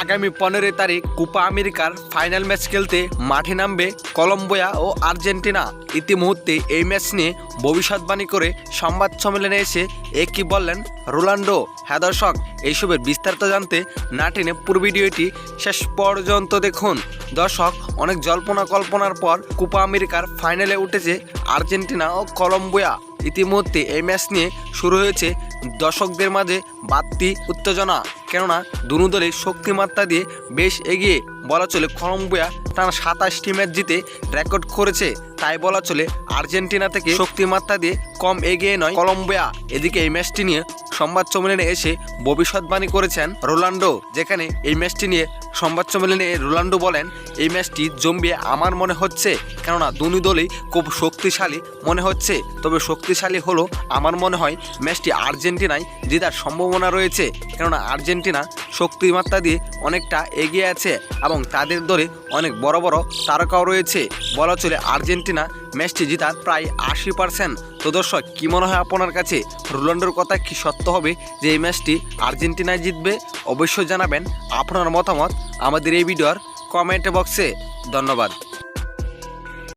আগামী 15 তারিখ কোপা আমেরিকার ফাইনাল ম্যাচ খেলতে মাঠে নামবে কলম্বিয়া ও আর্জেন্টিনা। ইতিমধ্যে এই ম্যাচ নিয়ে ভবিষ্যৎবাণী করে সংবাদ সম্মেলনে এসে একই বললেন রোনাল্ডো। হ্যাঁ দর্শক, এইসবের বিস্তারিত জানতে না টেনে পুরো ভিডিওটি শেষ পর্যন্ত দেখুন। দর্শক, অনেক জল্পনা কল্পনার পর কোপা আমেরিকার ফাইনালে উঠেছে আর্জেন্টিনা ও কলম্বিয়া। ইতিমধ্যে এই ম্যাচ নিয়ে শুরু হয়েছে দর্শকদের মাঝে বাড়তি উত্তেজনা, কেননা দুনো দলের শক্তিমাত্রা দিয়ে বেশ এগিয়ে বলা চলে। কলম্বিয়া টানা 27টি ম্যাচ জিতে রেকর্ড করেছে, তাই বলা চলে আর্জেন্টিনা থেকে শক্তিমাত্রা দিয়ে কম এগিয়ে নয় কলম্বিয়া। এদিকে এই ম্যাচটি নিয়ে সংবাদ সম্মেলনে এসে ভবিষ্যৎবাণী করেছেন রোনাল্ডো, যেখানে এই ম্যাচটি নিয়ে সংবাদ সম্মেলনে রোনাল্ডো বলেন, এই ম্যাচটি জমবে আমার মনে হচ্ছে, কেননা দুই দলই খুব শক্তিশালী মনে হচ্ছে। তবে শক্তিশালী হলো আমার মনে হয় ম্যাচটি আর্জেন্টিনায় জেতার সম্ভাবনা রয়েছে, কেননা আর্জেন্টিনা শক্তিমাত্রা দিয়ে অনেকটা এগিয়ে আছে এবং তাদের দলে অনেক বড় বড় তারকাও রয়েছে। বলা চলে আর্জেন্টিনা ম্যাচটি জেতার প্রায় 80%। তো দর্শক, কী মনে হয় আপনার কাছে? রোনাল্ডোর কথা কি সত্য হবে যে এই ম্যাচটি আর্জেন্টিনায় জিতবে? অবশ্যই জানাবেন আপনার মতামত আমাদের এই ভিডিওর কমেন্ট বক্সে। ধন্যবাদ।